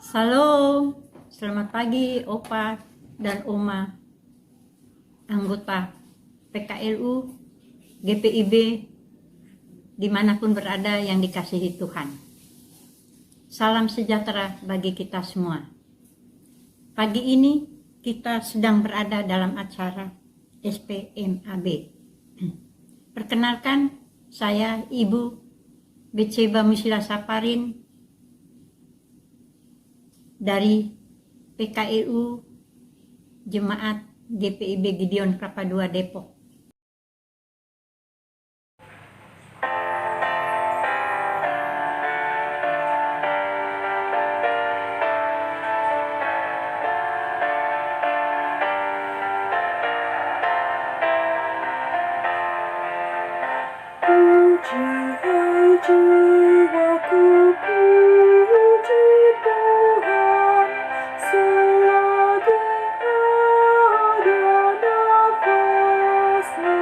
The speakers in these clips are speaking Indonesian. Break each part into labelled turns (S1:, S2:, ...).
S1: Salam, selamat pagi Opa dan Oma, anggota PKLU, GPIB, dimanapun berada yang dikasihi Tuhan. Salam sejahtera bagi kita semua. Pagi ini kita sedang berada dalam acara SPMAB. Perkenalkan, saya Ibu Betseba Musila Saparin dari PKLU Jemaat GPIB Gideon Kelapa II Depok.
S2: Jiwaku puji Tuhan selagi ada nafasmu.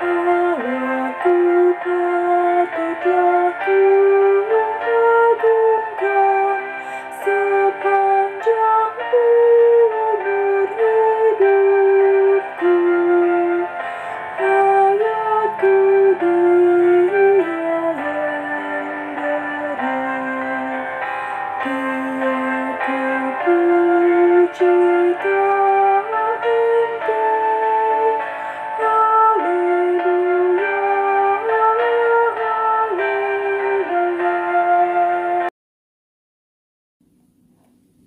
S2: Allahku patutlah ku agungkan sepanjang umur hidupku. Hayatku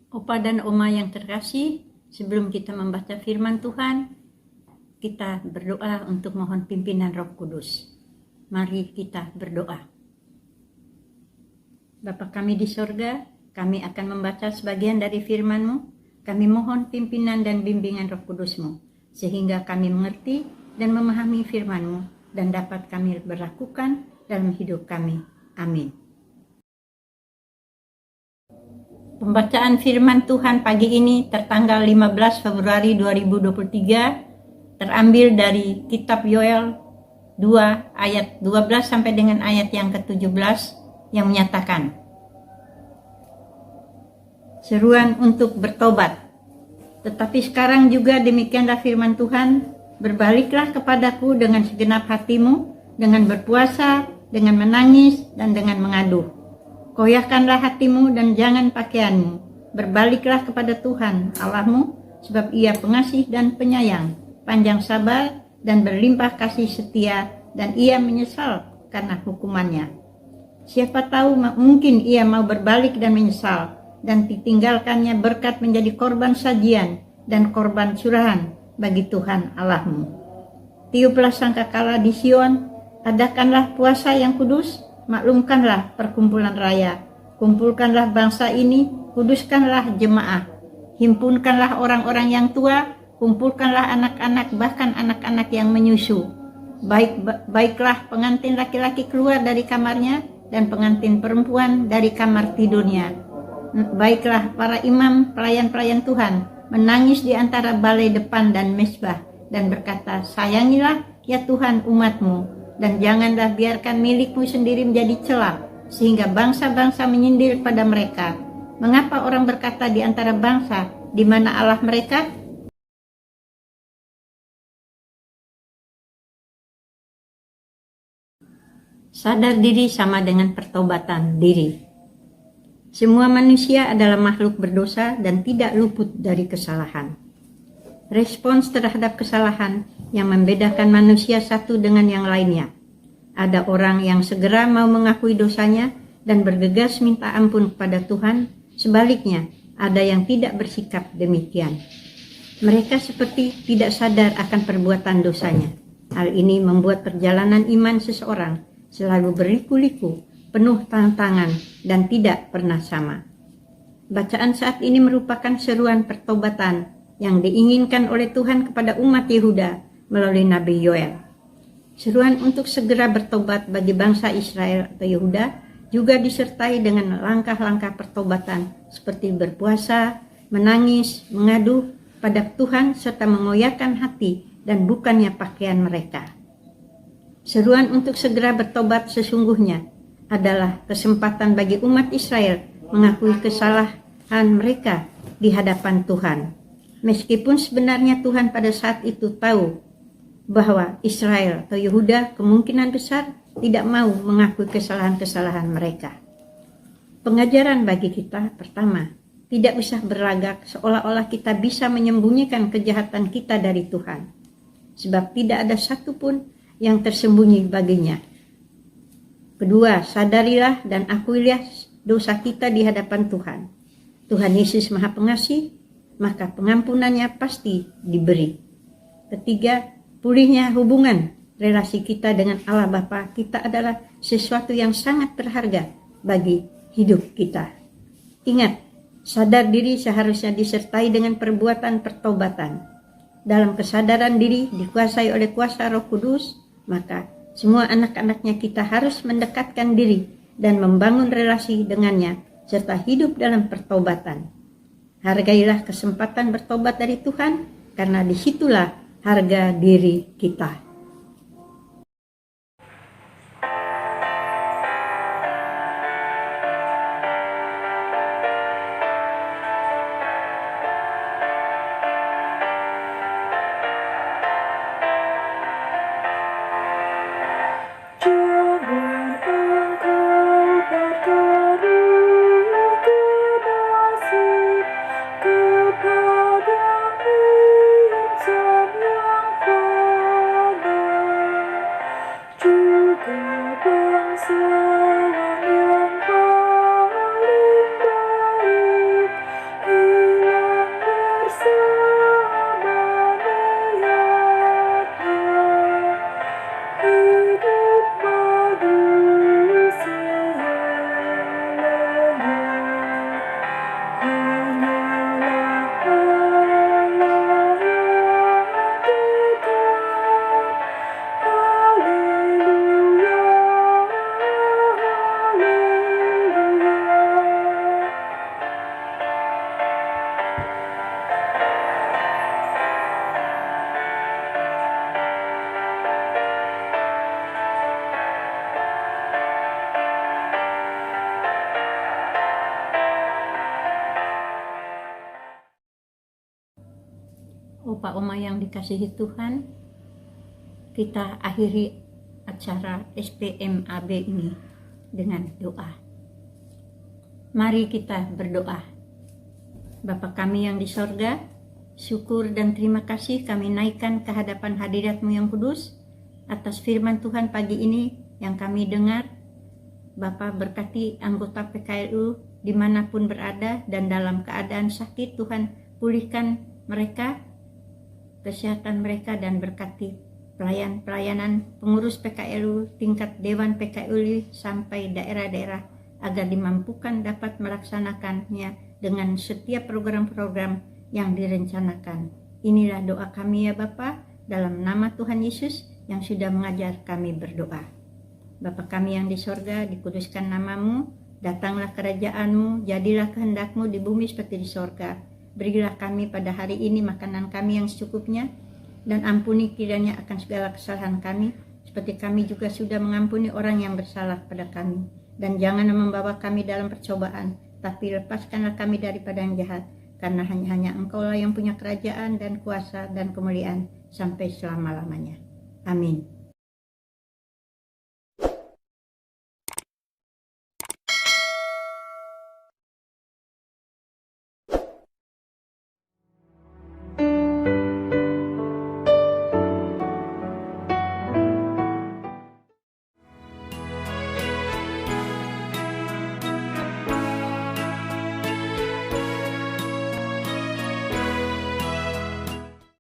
S1: Opa dan Oma yang terkasih, sebelum kita membaca firman Tuhan, kita berdoa untuk mohon pimpinan Roh Kudus. Mari kita berdoa. Bapa kami di sorga, kami akan membaca sebagian dari firman-Mu. Kami mohon pimpinan dan bimbingan Roh Kudus-Mu, sehingga kami mengerti dan memahami firman-Mu dan dapat kami berlakukan dalam hidup kami. Amin. Pembacaan firman Tuhan pagi ini tertanggal 15 Februari 2023 terambil dari kitab Yoel 2 ayat 12 sampai dengan ayat yang ke-17 yang menyatakan seruan untuk bertobat. Tetapi sekarang juga demikianlah firman Tuhan, berbaliklah kepadaku dengan segenap hatimu, dengan berpuasa, dengan menangis, dan dengan mengadu. Koyahkanlah hatimu dan jangan pakaianmu. Berbaliklah kepada Tuhan Allahmu, sebab Ia pengasih dan penyayang, panjang sabar dan berlimpah kasih setia, dan Ia menyesal karena hukumannya. Siapa tahu mungkin Ia mau berbalik dan menyesal, dan ditinggalkannya berkat menjadi korban sajian dan korban curahan bagi Tuhan Allahmu. Tiuplah sangkakala di Sion, adakanlah puasa yang kudus, maklumkanlah perkumpulan raya, kumpulkanlah bangsa ini, kuduskanlah jemaah, himpunkanlah orang-orang yang tua, kumpulkanlah anak-anak, bahkan anak-anak yang menyusu. Baiklah pengantin laki-laki keluar dari kamarnya, dan pengantin perempuan dari kamar tidurnya. Baiklah para imam, pelayan-pelayan Tuhan, menangis di antara balai depan dan mezbah, dan berkata, sayangilah ya Tuhan umatmu, dan janganlah biarkan milikmu sendiri menjadi celah, sehingga bangsa-bangsa menyindir pada mereka. Mengapa orang berkata di antara bangsa, di mana Allah mereka? Sadar diri sama dengan pertobatan diri. Semua manusia adalah makhluk berdosa dan tidak luput dari kesalahan. Respons terhadap kesalahan yang membedakan manusia satu dengan yang lainnya. Ada orang yang segera mau mengakui dosanya dan bergegas minta ampun kepada Tuhan. Sebaliknya, ada yang tidak bersikap demikian. Mereka seperti tidak sadar akan perbuatan dosanya. Hal ini membuat perjalanan iman seseorang selalu berliku-liku, penuh tantangan, dan tidak pernah sama. Bacaan saat ini merupakan seruan pertobatan yang diinginkan oleh Tuhan kepada umat Yehuda melalui Nabi Yoel. Seruan untuk segera bertobat bagi bangsa Israel atau Yehuda juga disertai dengan langkah-langkah pertobatan seperti berpuasa, menangis, mengadu pada Tuhan serta mengoyakkan hati dan bukannya pakaian mereka. Seruan untuk segera bertobat sesungguhnya adalah kesempatan bagi umat Israel mengakui kesalahan mereka di hadapan Tuhan. Meskipun sebenarnya Tuhan pada saat itu tahu bahwa Israel atau Yehuda kemungkinan besar tidak mau mengakui kesalahan-kesalahan mereka. Pengajaran bagi kita pertama, tidak usah berlagak seolah-olah kita bisa menyembunyikan kejahatan kita dari Tuhan. Sebab tidak ada satupun yang tersembunyi baginya. Kedua, sadarilah dan akuilah dosa kita di hadapan Tuhan. Tuhan Yesus Maha Pengasih, maka pengampunannya pasti diberi. Ketiga, pulihnya hubungan relasi kita dengan Allah Bapa kita adalah sesuatu yang sangat berharga bagi hidup kita. Ingat, sadar diri seharusnya disertai dengan perbuatan pertobatan. Dalam kesadaran diri dikuasai oleh kuasa Roh Kudus, maka semua anak-anaknya kita harus mendekatkan diri dan membangun relasi dengannya serta hidup dalam pertobatan. Hargailah kesempatan bertobat dari Tuhan, karena disitulah harga diri kita.
S2: Jangan engkau bertaruh nasib kepada insan yang fana, juga bangsawan yang paling baik hilang bersama niatnya. Hidup manusia lenyap, hanyalah Allah yang tetap. Haleluya, haleluya.
S1: Opa Oma yang dikasihi Tuhan, kita akhiri acara SPMAB ini dengan doa. Mari kita berdoa. Bapa kami yang di sorga, syukur dan terima kasih kami naikkan ke hadapan hadirat-Mu yang kudus atas firman Tuhan pagi ini yang kami dengar. Bapa berkati anggota PKLU dimanapun berada dan dalam keadaan sakit, Tuhan pulihkan mereka, kesehatan mereka, dan berkati pelayanan pengurus PKLU tingkat Dewan PKLU sampai daerah-daerah agar dimampukan dapat melaksanakannya dengan setiap program-program yang direncanakan. Inilah doa kami ya Bapa, dalam nama Tuhan Yesus yang sudah mengajar kami berdoa. Bapa kami yang di sorga, dikuduskan namamu, datanglah kerajaan-Mu, jadilah kehendak-Mu di bumi seperti di sorga. Berilah kami pada hari ini makanan kami yang secukupnya, dan ampuni kiranya akan segala kesalahan kami, seperti kami juga sudah mengampuni orang yang bersalah pada kami. Dan jangan membawa kami dalam percobaan, tapi lepaskanlah kami daripada yang jahat, karena hanya Engkaulah yang punya kerajaan dan kuasa dan kemuliaan sampai selama-lamanya. Amin.